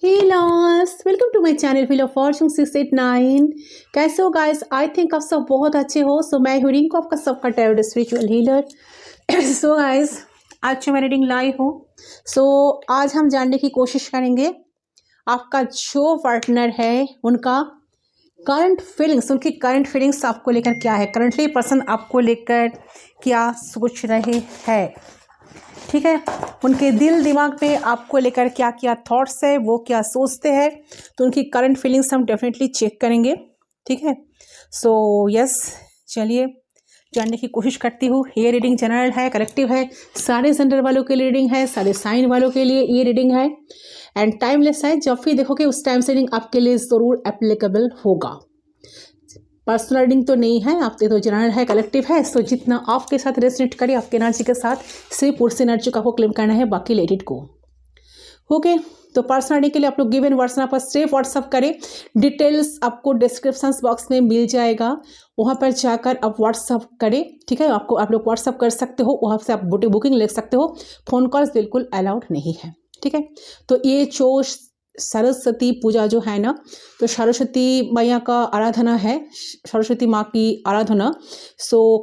Hey lost, welcome to my channel Wheel of Fortune 689। कैसे हो guys? I think आप सब बहुत अच्छे हो। मैं हूँ रिंकू, आपका सबका टैरोट स्पिरिचुअल हीलर। गाइस, आज जो मैं रीडिंग लाई हूँ, आज हम जानने की कोशिश करेंगे आपका जो पार्टनर है उनका करंट फीलिंग्स, उनकी करंट फीलिंग्स आपको लेकर क्या है, करंटली पर्सन आपको लेकर क्या सोच रहे हैं। ठीक है, उनके दिल दिमाग में आपको लेकर क्या क्या थॉट्स है, वो क्या सोचते हैं, तो उनकी करंट फीलिंग्स हम डेफिनेटली चेक करेंगे। ठीक है, यस, चलिए जानने की कोशिश करती हूँ। ये रीडिंग जनरल है, कलेक्टिव है, सारे जेंडर वालों के लिए रीडिंग है, सारे साइन वालों के लिए ये रीडिंग है एंड टाइमलेस है। जब भी देखोगे उस टाइम से रीडिंग आपके लिए ज़रूर एप्लीकेबल होगा। पर्सनल रीडिंग तो नहीं है, आपके तो जनरल है, कलेक्टिव है। जितना आपके साथ रेजोनेट करे, आपके एनर्जी के साथ सिर्फ उस एनर्जी का आपको क्लेम करना है, बाकी लेट इट गो। ओके, तो पर्सनल रीडिंग के लिए आप लोग गिवन व्हाट्सएप पर सिर्फ व्हाट्सअप करें। डिटेल्स आपको डिस्क्रिप्शन बॉक्स में मिल जाएगा, वहाँ पर जाकर आप व्हाट्सअप करें। ठीक है, आप लोग व्हाट्सअप कर सकते हो, वहाँ से आप बुकिंग ले सकते हो। फ़ोन कॉल्स बिल्कुल अलाउड नहीं है। ठीक है, तो ये जो सरस्वती पूजा जो है ना, तो सरस्वती मैया का आराधना है, सरस्वती माँ की आराधना।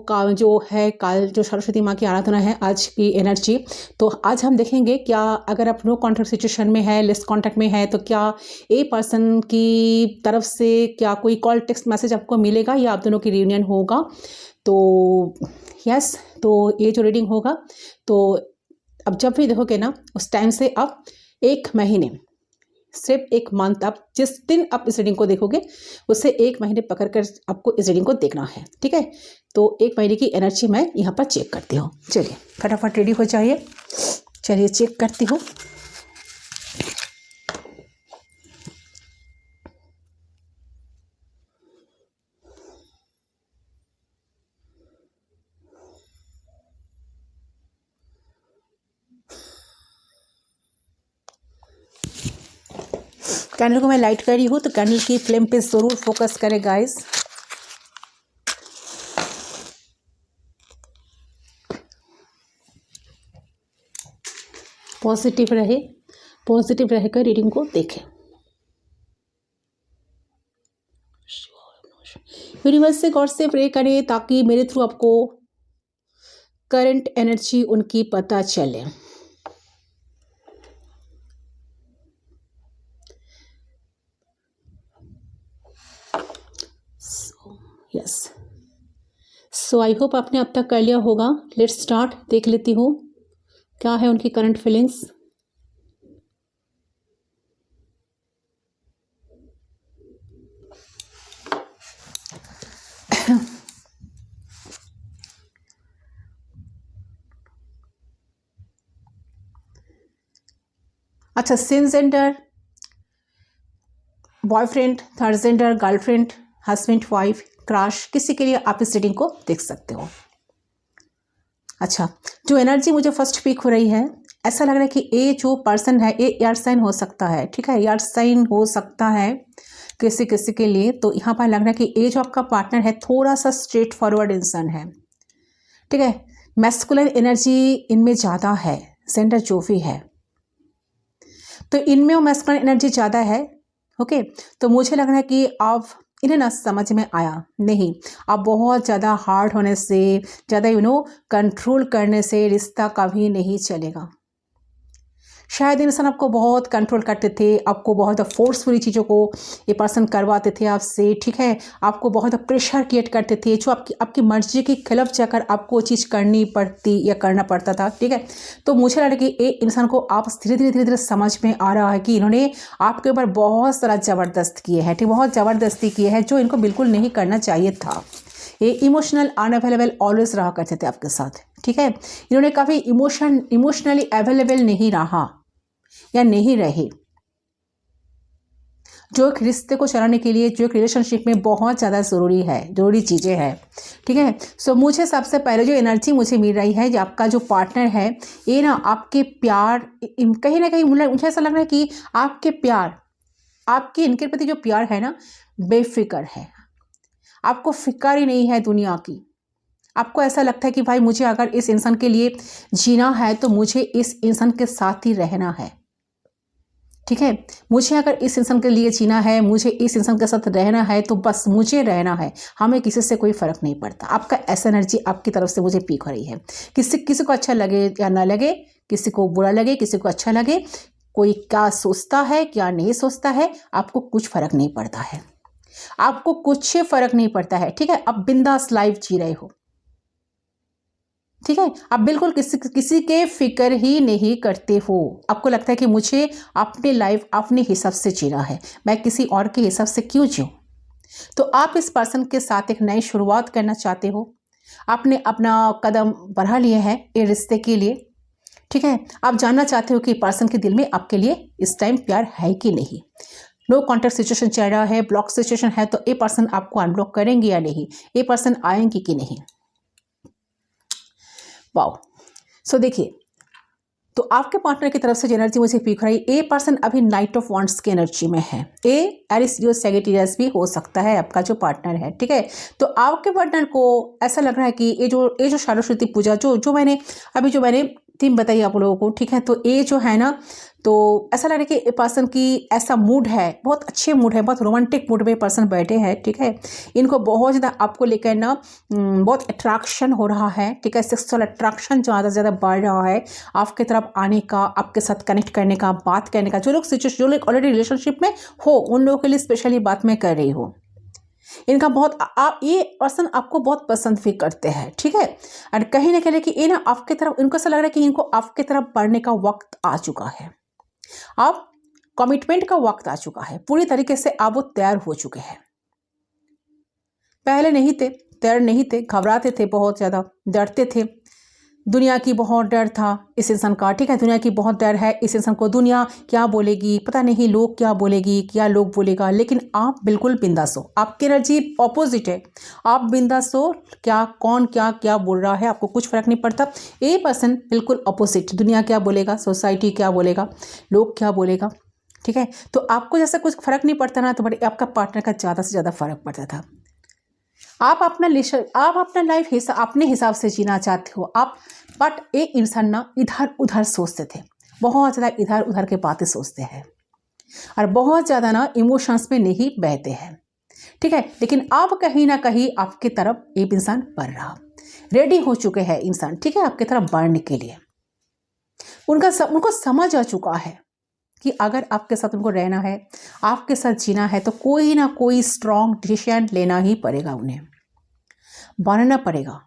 काल जो है, काल जो सरस्वती माँ की आराधना है, आज की एनर्जी। तो आज हम देखेंगे क्या, अगर आप नो कॉन्टैक्ट सिचुएशन में है, लेस कॉन्टैक्ट में है, तो क्या ए पर्सन की तरफ से क्या कोई कॉल टेक्स्ट मैसेज आपको मिलेगा या आप दोनों की रियूनियन होगा। तो यस, तो ये जो रीडिंग होगा, तो अब जब भी देखोगे ना, उस टाइम से आप एक महीने, सिर्फ एक मंथ, आप जिस दिन आप इस रीडिंग को देखोगे उससे एक महीने पकड़ कर आपको इस रीडिंग को देखना है। ठीक है, तो एक महीने की एनर्जी मैं यहाँ पर चेक करती हूँ। चलिए फटाफट रेडी हो जाइए, चलिए चेक करती हूँ। कैंडल को मैं लाइट कर रही हूँ, तो कैंडल की फ्लेम पे ज़रूर फोकस करें गाइस। पॉजिटिव रहे, पॉजिटिव रहकर रीडिंग को देखें। यूनिवर्स से, गॉड से प्रे करें ताकि मेरे थ्रू आपको करंट एनर्जी उनकी पता चले। यस, आई होप आपने अब तक कर लिया होगा। लेट्स स्टार्ट, देख लेती हूँ क्या है उनकी करंट फीलिंग्स। अच्छा, same gender, boyfriend, third gender, girlfriend, husband, wife, crush, किसी के लिए आप इस रीडिंग को देख सकते हो। अच्छा, जो एनर्जी मुझे फर्स्ट पिक हो रही है, ऐसा लग रहा है कि ये जो पर्सन है ये एयर साइन हो सकता है। ठीक है, एयर साइन हो सकता है किसी किसी के लिए। तो यहाँ पर लग रहा है कि ये जो आपका पार्टनर है थोड़ा सा स्ट्रेट फॉरवर्ड इंसान है। ठीक है, मैस्कुलिन एनर्जी इनमें ज़्यादा है, जेंडर जो भी है, तो इनमें वो मैस्कुलिन एनर्जी ज़्यादा है। ओके, तो मुझे लग रहा है कि आप, इन्हें ना समझ में आया नहीं, आप बहुत ज़्यादा हार्ड होने से, ज़्यादा कंट्रोल करने से रिश्ता कभी नहीं चलेगा। शायद इंसान आपको बहुत कंट्रोल करते थे, आपको बहुत फोर्सफुली चीज़ों को ये पर्सन करवाते थे आपसे। ठीक है, आपको बहुत प्रेशर क्रिएट करते थे, जो आपकी मर्जी के खिलाफ जाकर आपको चीज़ करनी पड़ती या करना पड़ता था। ठीक है, तो मुझे लग रहा है कि एक इंसान को आप धीरे धीरे समझ में आ रहा है कि इन्होंने आपके ऊपर बहुत सारा ज़बरदस्त किए हैं। ठीक, बहुत ज़बरदस्ती किए हैं जो इनको बिल्कुल नहीं करना चाहिए था। ये इमोशनल अनअवेलेबल ऑलवेज रहा करते थे आपके साथ। ठीक है, इन्होंने कभी इमोशनली अवेलेबल नहीं रहा या नहीं रहे, जो एक रिश्ते को चलाने के लिए, जो एक रिलेशनशिप में बहुत ज़्यादा ज़रूरी चीज़ें हैं। ठीक है, मुझे सबसे पहले जो एनर्जी मुझे मिल रही है, जो आपका जो पार्टनर है, ये ना आपके प्यार, कहीं ना कहीं मुझे ऐसा लग रहा है कि आपके प्यार, आपके इनके प्रति जो प्यार है ना, बेफिक्र है। आपको फिक्र ही नहीं है दुनिया की। आपको ऐसा लगता है कि भाई मुझे अगर इस इंसान के लिए जीना है तो मुझे इस इंसान के साथ ही रहना है। ठीक है, मुझे अगर इस इंसान के लिए जीना है, मुझे इस इंसान के साथ रहना है, तो बस मुझे रहना है, हमें किसी से कोई फ़र्क नहीं पड़ता। आपका ऐसा एनर्जी आपकी तरफ से मुझे पीक हो रही है। किसी को अच्छा लगे या ना लगे, किसी को बुरा लगे, किसी को अच्छा लगे, कोई क्या सोचता है क्या नहीं सोचता है, आपको कुछ फ़र्क नहीं पड़ता है, आपको कुछ फ़र्क नहीं पड़ता है। ठीक है, आप बिंदास लाइफ जी रहे हो। ठीक है, आप बिल्कुल किसी के फिक्र ही नहीं करते हो। आपको लगता है कि मुझे अपनी लाइफ अपने हिसाब से जीना है, मैं किसी और के हिसाब से क्यों जीऊँ। तो आप इस पर्सन के साथ एक नई शुरुआत करना चाहते हो, आपने अपना कदम बढ़ा लिए हैं ये रिश्ते के लिए। ठीक है, आप जानना चाहते हो कि पर्सन के दिल में आपके लिए इस टाइम प्यार है कि नहीं। नो कॉन्टैक्ट सिचुएशन चल रहा है, ब्लॉक सिचुएशन है, तो ये पर्सन आपको अनब्लॉक करेंगे या नहीं, ये पर्सन आएंगे कि नहीं। वाओ, सो देखिए, तो आपके पार्टनर की तरफ से जो एनर्जी मुझे फील हो रही है, ए पर्सन अभी नाइट ऑफ वांट्स की एनर्जी में है। ए एरिस लियो सैजिटेरियस भी हो सकता है आपका जो पार्टनर है। ठीक है, तो आपके पार्टनर को ऐसा लग रहा है कि ये जो सरस्वती पूजा जो मैंने थीम बताई आप लोगों को। ठीक है, तो ये जो है ना, तो ऐसा लग रहा है कि पर्सन की ऐसा मूड है, बहुत अच्छे मूड है, बहुत रोमांटिक मूड में पर्सन बैठे हैं। ठीक है, इनको बहुत ज़्यादा आपको लेकर ना बहुत अट्रैक्शन हो रहा है। ठीक है, सेक्सुअल अट्रैक्शन ज़्यादा से ज़्यादा बढ़ रहा है आपके तरफ आने का, आपके साथ कनेक्ट करने का, बात करने का। जो लोग ऑलरेडी रिलेशनशिप में हो, उन लोगों के लिए स्पेशली बात मैं कर रही हूँ। इनका बहुत ये पर्सन आपको बहुत पसंद भी करते हैं। ठीक है, और कहीं ना कहीं कि ये ना आपके तरफ, इनको ऐसा लग रहा है कि इनको आपके तरफ बढ़ने का वक्त आ चुका है, अब कमिटमेंट का वक्त आ चुका है, पूरी तरीके से आप वो तैयार हो चुके हैं। पहले नहीं थे, तैयार नहीं थे, घबराते थे, बहुत ज़्यादा डरते थे, दुनिया की बहुत डर था इस इंसान का। ठीक है, दुनिया की बहुत डर है इस इंसान को, दुनिया क्या बोलेगी, पता नहीं लोग क्या बोलेगी, क्या लोग बोलेगा। लेकिन आप बिल्कुल बिंदास हो, आपकी एनर्जी ऑपोजिट है, आप बिंदास हो। क्या कौन क्या क्या बोल रहा है आपको कुछ फर्क नहीं पड़ता। ये पर्सन बिल्कुल ऑपोजिट, दुनिया क्या बोलेगा, सोसाइटी क्या बोलेगा, लोग क्या बोलेगा। ठीक है, तो आपको जैसा कुछ फर्क नहीं पड़ता ना, तो बट आपका पार्टनर का ज़्यादा से ज़्यादा फर्क पड़ता था। आप अपना लाइफ अपने हिसाब से जीना चाहते हो आप, बट ये इंसान ना इधर उधर सोचते थे, बहुत ज़्यादा इधर उधर के बातें सोचते हैं, और बहुत ज़्यादा ना इमोशंस में नहीं बहते हैं। ठीक है, लेकिन अब कहीं ना कहीं आपकी तरफ एक इंसान बढ़ रहा, रेडी हो चुके हैं इंसान। ठीक है, आपकी तरफ बढ़ने के लिए उनको समझ आ चुका है कि अगर आपके साथ उनको रहना है, आपके साथ जीना है, तो कोई ना कोई स्ट्रॉन्ग डिसीजन लेना ही पड़ेगा, उन्हें बनना पड़ेगा।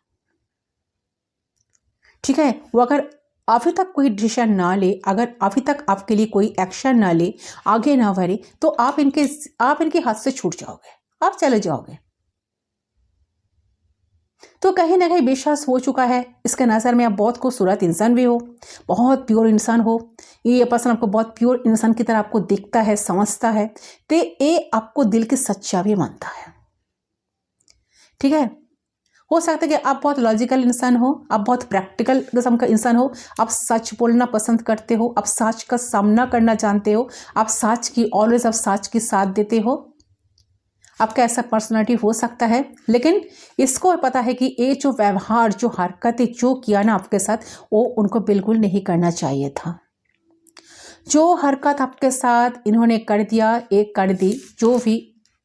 ठीक है, वो अगर अभी तक कोई डिसीजन ना ले, अगर अभी तक आपके लिए कोई एक्शन ना ले, आगे ना बढ़े, तो आप इनके हाथ से छूट जाओगे, आप चले जाओगे। तो कहीं ना कहीं विश्वास हो चुका है इसके नज़र में, आप बहुत खूबसूरत इंसान भी हो, बहुत प्योर इंसान हो। ये पर्सन आपको बहुत प्योर इंसान की तरह आपको दिखता है, समझता है, तो ये आपको दिल की सच्चा भी मानता है। ठीक है, हो सकता है कि आप बहुत लॉजिकल इंसान हो, आप बहुत प्रैक्टिकल किस्म का इंसान हो, आप सच बोलना पसंद करते हो, आप सच का सामना करना जानते हो, आप सच की ऑलवेज आप सच की साथ देते हो। आपका ऐसा पर्सनालिटी हो सकता है, लेकिन इसको पता है कि ये जो व्यवहार, जो हरकतें जो किया ना आपके साथ, वो उनको बिल्कुल नहीं करना चाहिए था। जो हरकत आपके साथ इन्होंने कर दिया, एक कर दी, जो भी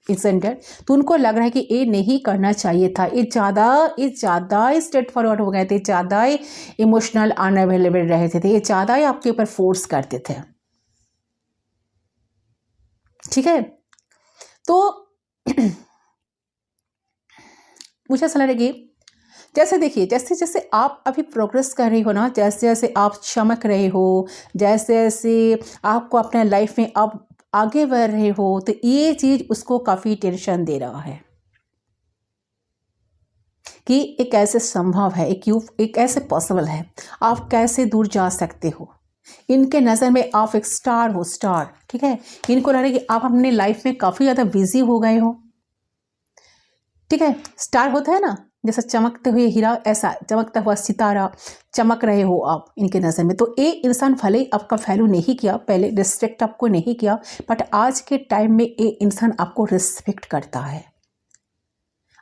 इंसेंडर, तो उनको लग रहा है कि ये नहीं करना चाहिए था। ये ज़्यादा स्ट्रेट फॉरवर्ड हो गए थे, ज़्यादा इमोशनल अनअवेलेबल रहे थे, ये ज़्यादा ही आपके ऊपर फोर्स करते थे। ठीक है, तो मुझे ऐसा लग रहा है कि जैसे देखिए, जैसे जैसे आप अभी प्रोग्रेस कर रही हो ना, जैसे जैसे आप चमक रहे हो, जैसे जैसे आपको अपने लाइफ में आप आगे बढ़ रहे हो, तो ये चीज़ उसको काफ़ी टेंशन दे रहा है कि ये कैसे संभव है, एक कैसे पॉसिबल है, आप कैसे दूर जा सकते हो। इनके नज़र में आप एक स्टार हो, स्टार। ठीक है, इनको लग रहा है कि आप अपने लाइफ में काफ़ी ज़्यादा बिजी हो गए हो। ठीक है, स्टार होता है ना, जैसा चमकते हुए हीरा, ऐसा चमकता हुआ सितारा चमक रहे हो आप इनके नज़र में। तो ये इंसान भले ही आपका वैल्यू नहीं किया, पहले रिस्पेक्ट आपको नहीं किया, बट आज के टाइम में ये इंसान आपको रिस्पेक्ट करता है।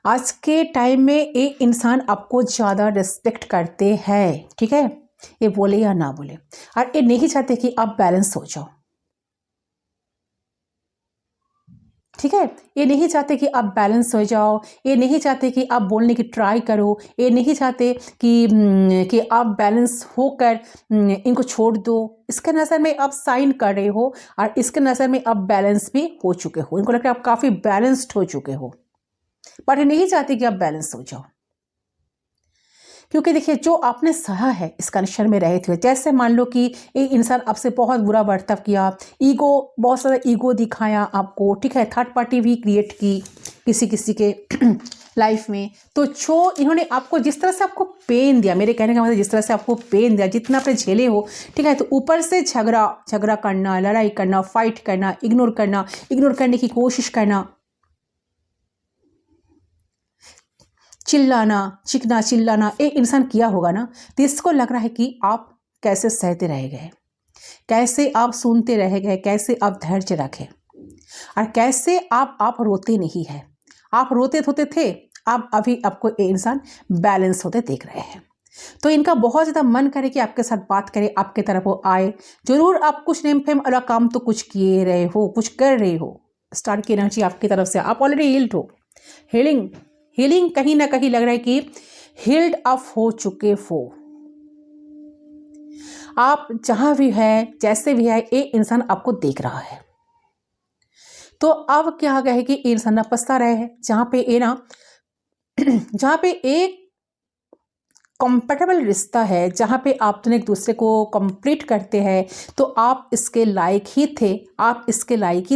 आज के टाइम में ये इंसान आपको ज़्यादा रिस्पेक्ट करते हैं। ठीक है, ये बोले या ना बोले, और ये नहीं चाहते कि आप बैलेंस हो जाओ। ठीक है, ये नहीं चाहते कि आप बैलेंस हो जाओ, ये नहीं चाहते कि आप बोलने की ट्राई करो, ये नहीं चाहते कि आप बैलेंस होकर इनको छोड़ दो। इसके नज़र में आप साइन कर रहे हो और इसके नज़र में आप बैलेंस भी हो चुके हो, इनको लगता है आप काफ़ी बैलेंस्ड हो चुके हो, पर ये नहीं चाहते कि आप बैलेंस हो जाओ। क्योंकि देखिए, जो आपने सहा है इस कनेक्शन में रहते हुए, जैसे मान लो कि एक इंसान आपसे बहुत बुरा बर्ताव किया, ईगो, बहुत सारा ईगो दिखाया आपको, ठीक है, थर्ड पार्टी भी क्रिएट की किसी किसी के लाइफ में, तो जो इन्होंने आपको जिस तरह से आपको पेन दिया, मेरे कहने का मतलब जिस तरह से आपको पेन दिया, जितना आपने झेले हो, ठीक है, तो ऊपर से झगड़ा करना, लड़ाई करना, फाइट करना, इग्नोर करने की कोशिश करना, चिल्लाना एक इंसान किया होगा ना, तो इसको लग रहा है कि आप कैसे सहते रह गए, कैसे आप सुनते रह गए, कैसे आप धैर्य रखे, और कैसे आप रोते नहीं है। आप रोते होते थे, आप अभी आपको ये इंसान बैलेंस होते देख रहे हैं। तो इनका बहुत ज़्यादा मन करे कि आपके साथ बात करे, आपके तरफ वो आए। जरूर आप कुछ नेम फेम वाला काम तो कुछ किए रहे हो, कुछ कर रहे हो, स्टार की एनर्जी आपकी तरफ से, आप ऑलरेडी हील्ड हो। हीलिंग कहीं ना कहीं लग रहा है कि हील्ड अप हो चुके हो आप। जहां भी है, जैसे भी है, ये इंसान आपको देख रहा है। तो अब क्या कहे कि इंसान ना पछता रहे है, जहां पे एक कंपेटेबल रिश्ता है, जहां पे आप दोनों एक दूसरे को कंप्लीट करते हैं, तो आप इसके लायक ही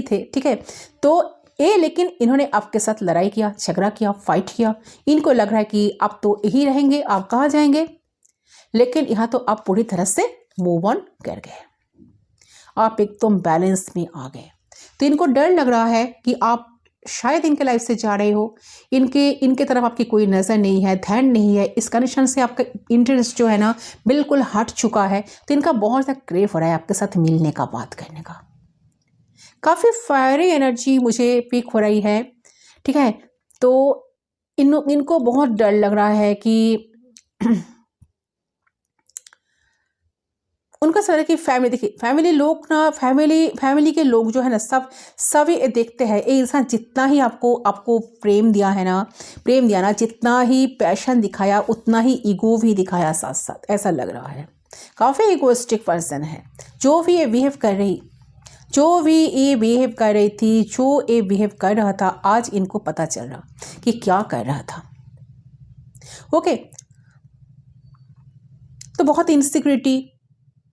थे, ठीक है। तो लेकिन इन्होंने आपके साथ लड़ाई किया, झगड़ा किया, फाइट किया। इनको लग रहा है कि आप तो यही रहेंगे, आप कहाँ जाएंगे, लेकिन यहाँ तो आप पूरी तरह से मूव ऑन कर गए, आप एकदम बैलेंस में आ गए। तो इनको डर लग रहा है कि आप शायद इनके लाइफ से जा रहे हो, इनके तरफ आपकी कोई नज़र नहीं है, ध्यान नहीं है, इस कनेक्शन से आपका इंटरेस्ट जो है ना बिल्कुल हट चुका है। तो इनका बहुत ज़्यादा क्रेव हो रहा है आपके साथ मिलने का, बात करने का। काफ़ी फायरी एनर्जी मुझे पिक हो रही है, ठीक है। तो इनको बहुत डर लग रहा है कि उनका सर की फैमिली, देखिए फैमिली लोग ना, फैमिली के लोग जो है ना, सब ये देखते हैं, ये इंसान जितना ही आपको प्रेम दिया ना, जितना ही पैशन दिखाया, उतना ही ईगो भी दिखाया साथ साथ, ऐसा लग रहा है। काफ़ी ईगोइस्टिक पर्सन है। जो भी ये बिहेव कर रही थी, जो ये बिहेव कर रहा था, आज इनको पता चल रहा कि क्या कर रहा था। ओके, तो बहुत इनसिक्योरिटी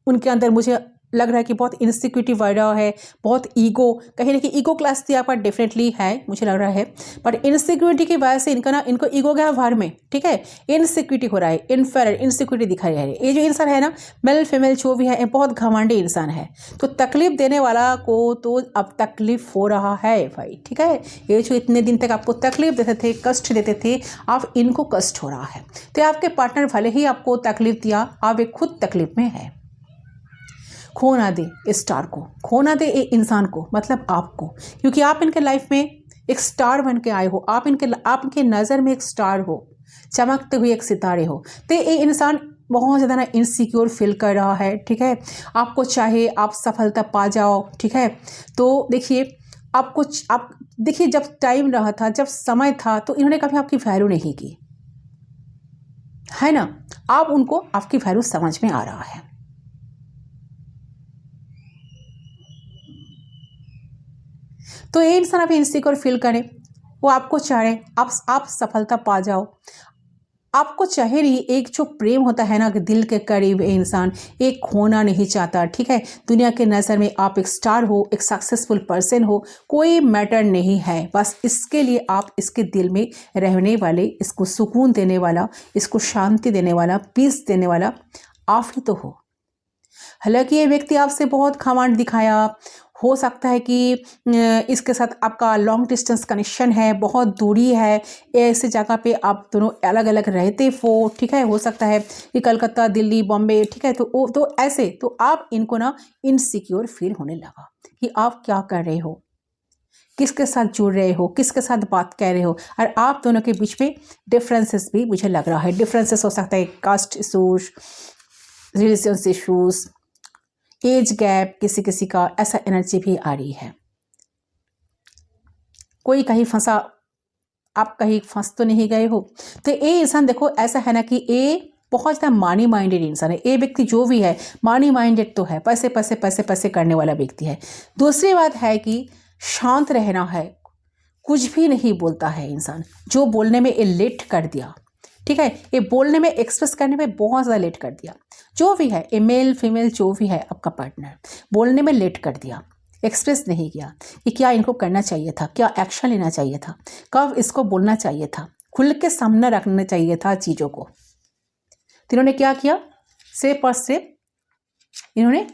उनके अंदर मुझे लग रहा है कि बहुत इनसिक्योरिटी बढ़ रहा है, बहुत ईगो, कहीं ना कहीं ईगो क्लास यहाँ पर डेफिनेटली है, मुझे लग रहा है। पर इनसिक्योरिटी की वजह से इनको ईगो गया भर में, ठीक है, इनसिक्योरिटी हो रहा है, इनसिक्योरिटी दिखाई है। ये जो इंसान है ना, मेल फीमेल जो भी है, ये बहुत घमंडी इंसान है। तो तकलीफ देने वाला को तो अब तकलीफ हो रहा है भाई, ठीक है। ये जो इतने दिन तक आपको तकलीफ देते थे, कष्ट देते थे, अब इनको कष्ट हो रहा है। तो आपके पार्टनर भले ही आपको तकलीफ दिया, अब एक खुद तकलीफ में है। खो ना दे स्टार को, खो ना दे इंसान को, मतलब आपको, क्योंकि आप इनके लाइफ में एक स्टार बन के आए हो। आप इनके नज़र में एक स्टार हो, चमकते हुए एक सितारे हो। तो ये इंसान बहुत ज़्यादा ना इनसिक्योर फील कर रहा है, ठीक है। आपको चाहे आप सफलता पा जाओ, ठीक है। तो देखिए, आप देखिए, जब टाइम रहा था, जब समय था, तो इन्होंने कभी आपकी वैल्यू नहीं की, है ना। आप उनको, आपकी वैल्यू समझ में आ रहा है। तो ये इंसान आप इनसिक्योर फील करें, वो आपको चाहे आप सफलता पा जाओ। आपको चाहे नहीं, एक जो प्रेम होता है ना कि दिल के करीब इंसान एक खोना नहीं चाहता, ठीक है। दुनिया के नज़र में आप एक स्टार हो, एक सक्सेसफुल पर्सन हो, कोई मैटर नहीं है। बस इसके लिए आप इसके दिल में रहने वाले, इसको सुकून देने वाला, इसको शांति देने वाला, पीस देने वाला आप ही तो हो। हालांकि ये व्यक्ति आपसे बहुत घमंड दिखाया, हो सकता है कि इसके साथ आपका लॉन्ग डिस्टेंस कनेक्शन है, बहुत दूरी है, ऐसे जगह पे आप दोनों अलग अलग रहते हो, ठीक है। हो सकता है कि कलकत्ता, दिल्ली, बॉम्बे, ठीक है। तो ऐसे तो आप इनको ना इनसिक्योर फील होने लगा कि आप क्या कर रहे हो, किसके साथ जुड़ रहे हो, किसके साथ बात कर रहे हो। और आप दोनों के बीच में डिफरेंसेस भी मुझे लग रहा है, डिफरेंसेस हो सकता है, caste issues, religious issues, age gap, किसी किसी का ऐसा एनर्जी भी आ रही है। कोई कहीं फंसा, आप कहीं फंस तो नहीं गए हो। तो ये इंसान देखो ऐसा है ना कि ये बहुत ज़्यादा मनी माइंडेड इंसान है। ये व्यक्ति जो भी है मनी माइंडेड तो है, पैसे पैसे पैसे पैसे करने वाला व्यक्ति है। दूसरी बात है कि शांत रहना है, कुछ भी नहीं बोलता है इंसान, जो बोलने में ये लेट कर दिया, ठीक है, ये बोलने में एक्सप्रेस करने में बहुत ज़्यादा लेट कर दिया। जो भी है, ये मेल फीमेल जो भी है आपका पार्टनर, बोलने में लेट कर दिया, एक्सप्रेस नहीं किया कि क्या इनको करना चाहिए था, क्या एक्शन लेना चाहिए था, कब इसको बोलना चाहिए था, खुल के सामने रखना चाहिए था चीज़ों को। तो इन्होंने क्या किया, सिर्फ और सिर्फ इन्होंने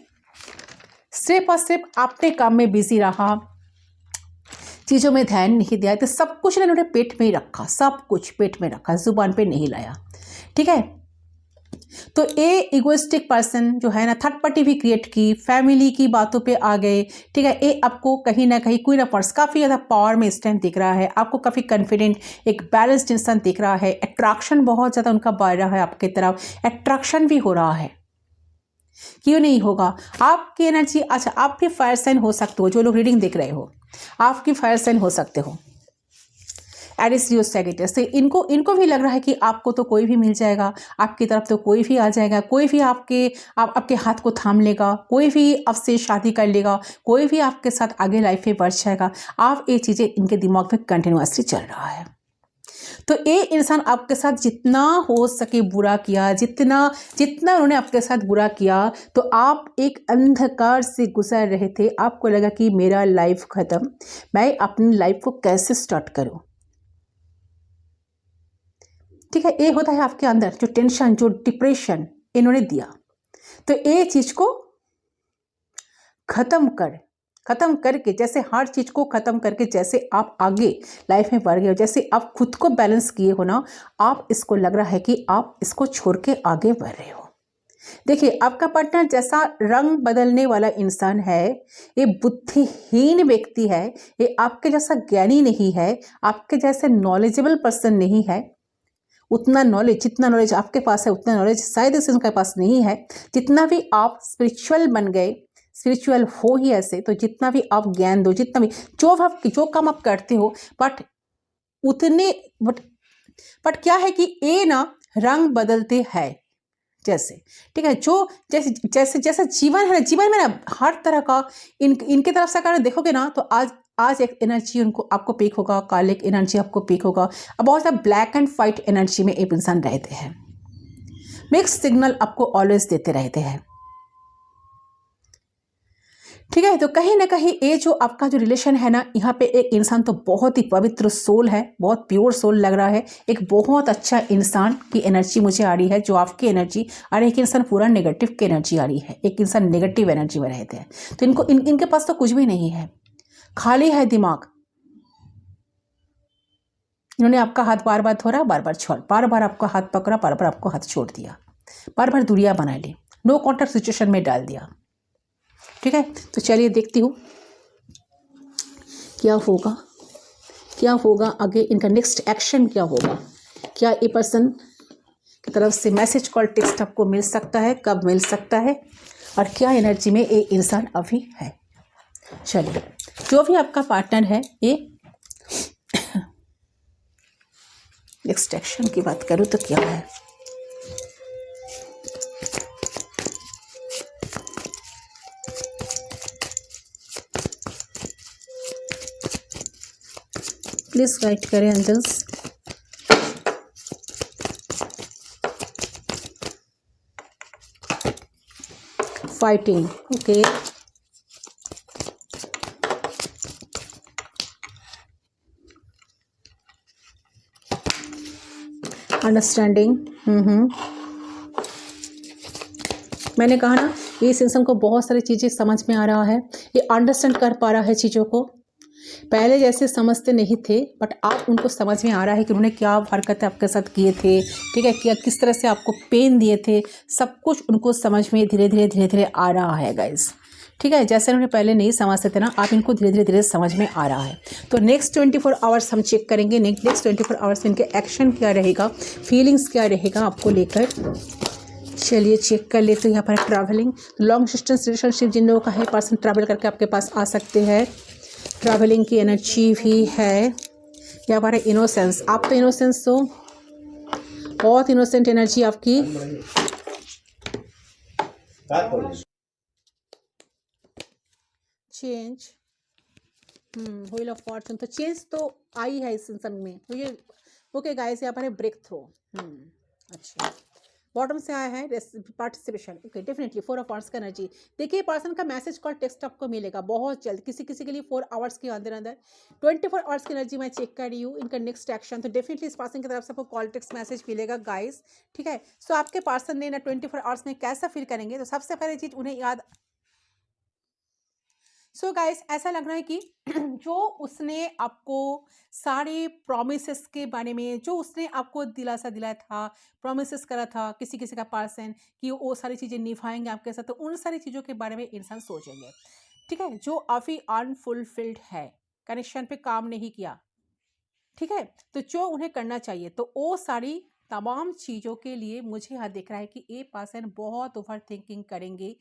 सिर्फ और सिर्फ अपने काम में बिजी रहा, चीज़ों में ध्यान नहीं दिया। तो सब कुछ इन्होंने पेट में ही रखा, सब कुछ पेट में रखा, जुबान पे नहीं लाया, ठीक है। तो ये इगोइस्टिक पर्सन जो है ना, थर्ड पार्टी भी क्रिएट की, फैमिली की बातों पे आ गए, ठीक है। ये आपको कहीं ना कहीं कोई ना पर्स काफ़ी ज़्यादा पावर में इस टाइम दिख रहा है, आपको काफ़ी कॉन्फिडेंट एक बैलेंस्ड इंसान दिख रहा है, अट्रैक्शन बहुत ज़्यादा उनका बढ़ रहा है आपकी तरफ, अट्रैक्शन भी हो रहा है, क्यों नहीं होगा। आपकी एनर्जी, अच्छा आप भी फायर साइन हो सकते हो, जो लोग रीडिंग देख रहे हो आपकी फायर साइन हो सकते हो, एरिस लियो सैजिटेरियस। तो इनको भी लग रहा है कि आपको तो कोई भी मिल जाएगा, आपकी तरफ तो कोई भी आ जाएगा, कोई भी आपके हाथ को थाम लेगा, कोई भी आपसे शादी कर लेगा, कोई भी आपके साथ आगे लाइफ में बढ़ जाएगा। आप ये चीज़ें इनके दिमाग में कंटिन्यूसली चल रहा है। तो ये इंसान आपके साथ जितना हो सके बुरा किया, जितना उन्होंने आपके साथ बुरा किया, तो आप एक अंधकार से गुजर रहे थे। आपको लगा कि मेरा लाइफ खत्म, मैं अपनी लाइफ को कैसे स्टार्ट करूं, ठीक है। ये होता है आपके अंदर जो टेंशन, जो डिप्रेशन इन्होंने दिया। तो ये चीज को खत्म करके, जैसे हर चीज को खत्म करके, जैसे आप आगे लाइफ में बढ़ गए हो, जैसे आप खुद को बैलेंस किए हो ना, आप इसको लग रहा है कि आप इसको छोड़ के आगे बढ़ रहे हो। देखिए आपका पार्टनर जैसा रंग बदलने वाला इंसान है, ये बुद्धिहीन व्यक्ति है, ये आपके जैसा ज्ञानी नहीं है, आपके जैसे नॉलेजेबल पर्सन नहीं है। उतना नॉलेज, जितना नॉलेज आपके पास है उतना नॉलेज शायद इस उनके पास नहीं है। जितना भी आप स्पिरिचुअल बन गए, स्पिरिचुअल हो ही ऐसे, तो जितना भी आप ज्ञान दो, जितना भी जो काम आप करते हो, बट क्या है कि ये ना रंग बदलते हैं जैसे, ठीक है। जो जैसे जीवन है ना, जीवन में ना हर तरह का इनके तरफ से अगर देखोगे ना, तो आज एक एनर्जी उनको आपको पीक होगा, कल एक एनर्जी आपको पीक होगा। अब बहुत सारा ब्लैक एंड वाइट एनर्जी में एक इंसान रहते हैं, मिक्स सिग्नल आपको ऑलवेज देते रहते हैं, ठीक है। तो कहीं ना कहीं ये जो आपका जो रिलेशन है ना, यहाँ पे एक इंसान तो बहुत ही पवित्र सोल है, बहुत प्योर सोल लग रहा है, एक बहुत अच्छा इंसान की एनर्जी मुझे आ रही है, जो आपकी एनर्जी, और एक इंसान पूरा नेगेटिव की एनर्जी आ रही है, एक इंसान नेगेटिव एनर्जी में रहते हैं। तो इनके पास तो कुछ भी नहीं है, खाली है दिमाग। इन्होंने आपका हाथ बार बार धोरा, बार बार छोड़, बार बार आपका हाथ पकड़ा, बार बार आपको हाथ छोड़ दिया, बार बार दूरियां बना ली, नो कॉन्टैक्ट सिचुएशन में डाल दिया, ठीक है। तो चलिए देखती हूँ क्या होगा आगे, इनका नेक्स्ट एक्शन क्या होगा। क्या ये पर्सन की तरफ से मैसेज कॉल टेक्स्ट आपको मिल सकता है, कब मिल सकता है, और क्या एनर्जी में ये इंसान अभी है। चलिए, जो भी आपका पार्टनर है, ये नेक्स्ट एक्शन की बात करूँ तो क्या है। प्लीज गाइड करें एंजल्स। Fighting, okay. अंडरस्टैंडिंग, मैंने कहा ना, इस इंसान को बहुत सारी चीज़ें समझ में आ रहा है, ये अंडरस्टैंड कर पा रहा है चीज़ों को। पहले जैसे समझते नहीं थे, बट आप उनको समझ में आ रहा है कि उन्होंने क्या हरकतें आपके साथ किए थे, ठीक है, क्या किस तरह से आपको पेन दिए थे, सब कुछ उनको समझ में धीरे धीरे आ रहा है गाइस, ठीक है। जैसे उन्होंने पहले नहीं समझते थे ना, आप इनको धीरे धीरे समझ में आ रहा है। तो नेक्स्ट 24 आवर्स हम चेक करेंगे, नेक्स्ट 24 आवर्स में इनके एक्शन क्या रहेगा, फीलिंग्स क्या रहेगा आपको लेकर। चलिए चेक कर लेते हैं। यहाँ पर ट्रैवलिंग, लॉन्ग डिस्टेंस रिलेशनशिप जिन लोगों का है, पर्सन ट्रैवल करके आपके पास आ सकते हैं। ट्रैवलिंग की एनर्जी भी है। यहाँ पर है इनोसेंस, आप तो इनोसेंस हो, बहुत इनोसेंट एनर्जी आपकी। चेंज, व्हील ऑफ फॉर्चून, तो चेंज तो आई है इस इंसान में। तो ये ओके गाइस, यहाँ पर है ब्रेक थ्रू। अच्छा, बॉटम से आया है participation. Okay, definitely 4 of hours का एनर्जी। देखिए पर्सन का मैसेज कॉल टेक्स्ट आपको मिलेगा बहुत जल्द, किसी किसी के लिए 4 आवर्स के अंदर अंदर। 24 आवर्स की एनर्जी मैं चेक कर रही हूँ, इनका नेक्स्ट एक्शन। तो डेफिनेटली इस पर्सन की तरफ से आपको कॉल टेक्स्ट मैसेज मिलेगा गाइस, ठीक है। सो आपके पर्सन ने ना 24 आवर्स में कैसा फील करेंगे, तो सबसे पहले चीज उन्हें याद। सो गाइस, ऐसा लग रहा है कि जो उसने आपको सारे प्रोमिसेस के बारे में, जो उसने आपको दिलासा दिलाया था, प्रोमिसेस करा था किसी किसी का पर्सन कि वो सारी चीज़ें निभाएंगे आपके साथ, तो उन सारी चीज़ों के बारे में इंसान सोचेंगे, ठीक है। जो अभी अनफुलफिल्ड है, कनेक्शन पे काम नहीं किया, ठीक है, तो जो उन्हें करना चाहिए, तो वो सारी तमाम चीज़ों के लिए मुझे यहाँ दिख रहा है कि ए पर्सन बहुत ओवर थिंकिंग करेंगे।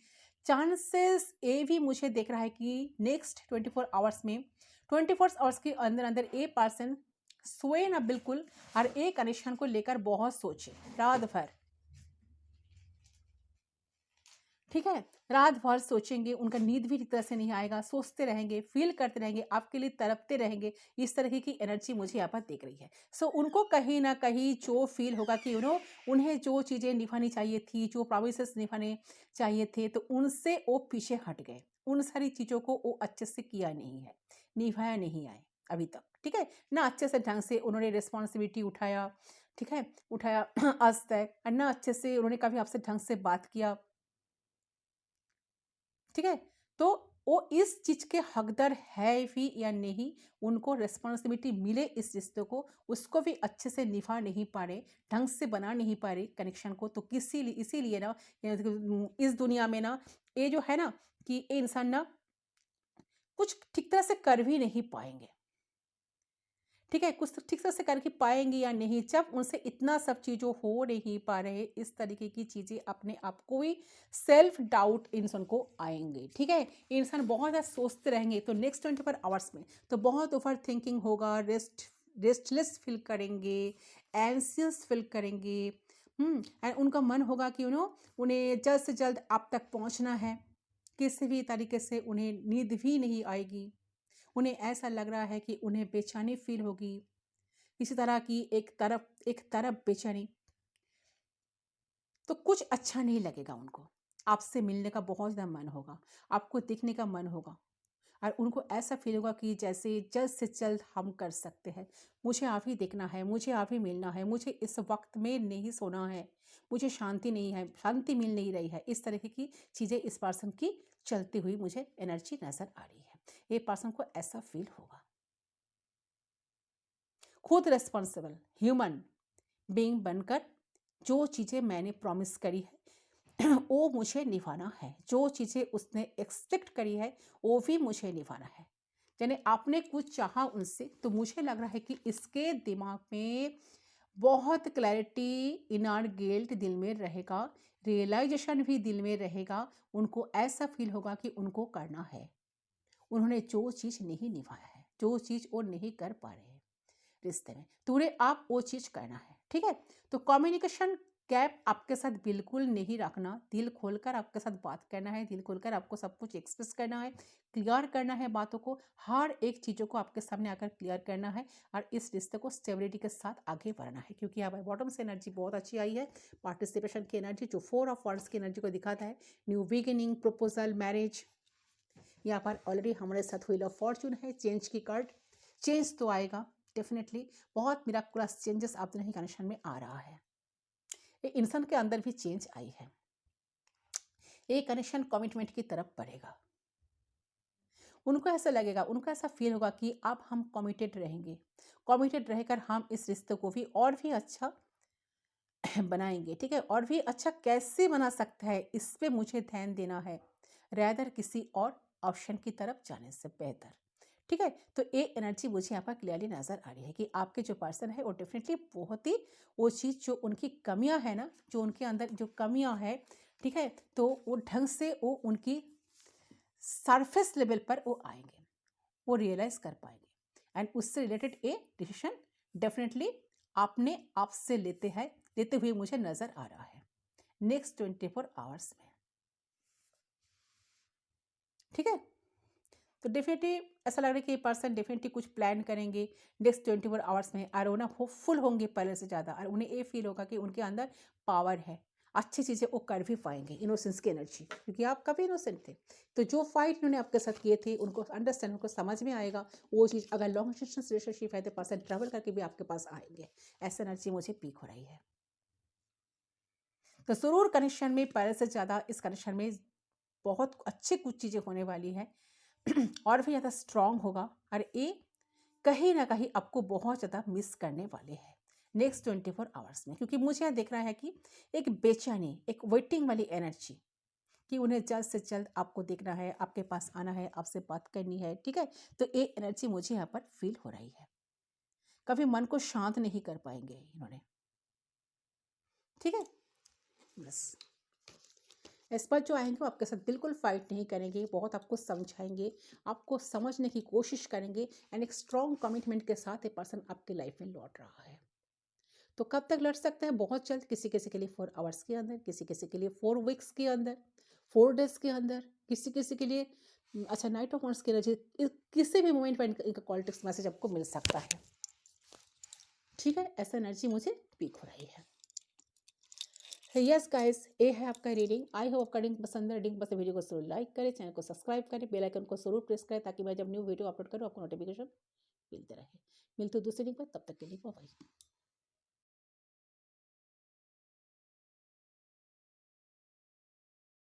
चांसेस ये भी मुझे दिख रहा है कि नेक्स्ट 24 आवर्स में, 24 आवर्स के अंदर अंदर ए पर्सन सोए ना बिल्कुल, और ए कनेक्शन को लेकर बहुत सोचे रात भर, ठीक है। रात भर सोचेंगे, उनका नींद भी ठीक तरह से नहीं आएगा, सोचते रहेंगे, फील करते रहेंगे, आपके लिए तड़पते रहेंगे। इस तरह की एनर्जी मुझे यहाँ पर दिख रही है। सो उनको कहीं ना कहीं जो फील होगा कि उन्हें जो चीज़ें निभानी चाहिए थी, जो प्रोमिसेस निभाने चाहिए थे, तो उनसे वो पीछे हट गए। उन सारी चीज़ों को वो अच्छे से किया नहीं है, निभाया नहीं आए अभी तक, ठीक है ना। अच्छे से ढंग से उन्होंने रिस्पॉन्सिबिलिटी उठाया, ठीक है, उठाया आज तक, और ना अच्छे से उन्होंने कभी आपसे ढंग से बात किया, ठीक है। तो वो इस चीज के हकदार है भी या नहीं, उनको रिस्पॉन्सिबिलिटी मिले इस रिश्ते को, उसको भी अच्छे से निभा नहीं पा रहे, ढंग से बना नहीं पा रहे कनेक्शन को। तो किसी इसीलिए ना इस दुनिया में ना ये जो है ना कि ये इंसान ना कुछ ठीक तरह से कर भी नहीं पाएंगे, ठीक है। कुछ ठीक से करके पाएंगे या नहीं, जब उनसे इतना सब चीज़ों हो नहीं पा रहे, इस तरीके की चीज़ें अपने आप को ही सेल्फ डाउट इंसान को आएंगे, ठीक है। इंसान बहुत ज़्यादा सोचते रहेंगे, तो नेक्स्ट 24 आवर्स में तो बहुत ओवर थिंकिंग होगा, रेस्टलेस फील करेंगे, एंसियस फील करेंगे। एंड उनका मन होगा कि उन्हें जल्द से जल्द आप तक पहुंचना है, किसी भी तरीके से उन्हें नींद भी नहीं आएगी। उन्हें ऐसा लग रहा है कि उन्हें बेचैनी फील होगी, इसी तरह की एक तरफ बेचैनी, तो कुछ अच्छा नहीं लगेगा उनको। आपसे मिलने का बहुत ज़्यादा मन होगा, आपको दिखने का मन होगा, और उनको ऐसा फील होगा कि जैसे जल्द से जल्द हम कर सकते हैं, मुझे आप ही देखना है, मुझे आप ही मिलना है, मुझे इस वक्त में नहीं सोना है, मुझे शांति नहीं है, शांति मिल नहीं रही है। इस तरह की चीज़ें इस पर्सन की चलती हुई मुझे एनर्जी नज़र आ रही है। ये पर्सन को ऐसा फील होगा। खुद रिस्पॉन्सिबल ह्यूमन बीइंग बनकर जो चीज़ें मैंने प्रॉमिस करी है वो मुझे निभाना है, जो चीज़ें उसने एक्सपेक्ट करी है वो भी मुझे निभाना है। यानी आपने कुछ चाहा उनसे, तो मुझे लग रहा है कि इसके दिमाग में बहुत क्लैरिटी, इनर गिल्ट दिल में रहेगा, रियलाइजेशन भी दिल में रहेगा। उनको ऐसा फील होगा कि उनको करना है, उन्होंने जो चीज़ नहीं निभाया है, जो चीज़ वो नहीं कर पा रहे हैं रिश्ते में, तो उन्हें आप वो चीज़ करना है, ठीक है। तो कम्युनिकेशन गैप आपके साथ बिल्कुल नहीं रखना, दिल खोलकर आपके साथ बात करना है, दिल खोलकर आपको सब कुछ एक्सप्रेस करना है, क्लियर करना है बातों को, हर एक चीज़ों को आपके सामने आकर क्लियर करना है, और इस रिश्ते को स्टेबिलिटी के साथ आगे बढ़ना है। क्योंकि यहाँ पर बॉटम से एनर्जी बहुत अच्छी आई है, पार्टिसिपेशन की एनर्जी जो 4 ऑफ वांड्स की एनर्जी को दिखाता है, न्यू बिगिनिंग, प्रपोजल, मैरिज। यहाँ पर ऑलरेडी हमारे साथ व्हील ऑफ फॉर्चून है, चेंज की कार्ड, चेंज तो आएगा डेफिनेटली, बहुत मिराकुलस चेंजेस आप दोनों ही कनेक्शन में आ रहा है। ये इंसान के अंदर भी चेंज आई है, ये कनेक्शन कमिटमेंट की तरफ बढ़ेगा। उनको ऐसा लगेगा, उनको ऐसा फील होगा कि अब हम कमिटेड रहेंगे, कमिटेड रहकर हम इस रिश्ते को भी और भी अच्छा बनाएंगे, ठीक है। और भी अच्छा कैसे बना सकता है, इस पे मुझे ध्यान देना है, रैदर किसी और ऑप्शन की तरफ जाने से बेहतर, ठीक है। तो ये एनर्जी मुझे यहाँ पर क्लियरली नज़र आ रही है कि आपके जो पर्सन है वो डेफिनेटली बहुत ही वो चीज़ जो उनकी कमियां है ना, जो उनके अंदर जो कमियां है, ठीक है, तो वो ढंग से वो उनकी सरफेस लेवल पर वो आएंगे, वो रियलाइज कर पाएंगे एंड उससे रिलेटेड ए डिसीजन डेफिनेटली आपने आपसे लेते हुए मुझे नजर आ रहा है नेक्स्ट 24 आवर्स में। ठीक है, तो डेफिनेटली ऐसा लग रहा है कि ये पर्सन डेफिनेटली कुछ प्लान करेंगे नेक्स्ट 24 आवर्स में और ना होपफुल होंगे पहले से ज़्यादा और उन्हें ये फील होगा कि उनके अंदर पावर है, अच्छी चीज़ें वो कर भी पाएंगे, इनोसेंस की एनर्जी, क्योंकि आप काफ़ी इनोसेंट थे। तो जो फाइट उन्होंने आपके साथ किए थे उनको अंडरस्टैंड, उनको समझ में आएगा वो चीज़। अगर लॉन्ग डिस्टेंस रिलेशनशिप है तो पर्सन ट्रैवल करके भी आपके पास आएंगे, ऐसा एनर्जी मुझे पीक हो रही है। तो जरूर कनेक्शन में पहले से ज़्यादा इस कनेक्शन में बहुत अच्छी कुछ चीज़ें होने वाली है और भी ज़्यादा स्ट्रांग होगा और ये कहीं ना कहीं आपको बहुत ज़्यादा मिस करने वाले हैं नेक्स्ट 24 आवर्स में, क्योंकि मुझे यहाँ दिख रहा है कि एक बेचैनी, एक वेटिंग वाली एनर्जी कि उन्हें जल्द से जल्द आपको देखना है, आपके पास आना है, आपसे बात करनी है। ठीक है, तो ये एनर्जी मुझे यहाँ पर फील हो रही है। कभी मन को शांत नहीं कर पाएंगे इन्होंने। ठीक है, बस इस पर जो आएंगे वो आपके साथ बिल्कुल फाइट नहीं करेंगे, बहुत आपको समझाएंगे, आपको समझने की कोशिश करेंगे एंड एक स्ट्रॉन्ग कमिटमेंट के साथ ये पर्सन आपके लाइफ में लौट रहा है। तो कब तक लड़ सकते हैं? बहुत जल्द, किसी किसी के लिए 4 आवर्स के अंदर, किसी किसी के लिए 4 वीक्स के अंदर, 4 डेज के अंदर, किसी किसी के लिए अच्छा नाइट ऑफ वंस के एनर्जी, किसी भी मोमेंट पर इनका कॉल टेक्स्ट मैसेज आपको मिल सकता है। ठीक है, ऐसा एनर्जी मुझे पीक हो रही है। यस गाइस, ये है आपका रीडिंग। आई होप आपका रीडिंग पसंद है। रीडिंग पसंद वीडियो को जरूर लाइक करें, चैनल को सब्सक्राइब करें, बेल आइकन को जरूर प्रेस करें ताकि मैं जब न्यू वीडियो अपलोड करूँ आपको नोटिफिकेशन मिलते रहे। मिलते दूसरे रीडिंग पर, तब तक के लिए बाय बाय।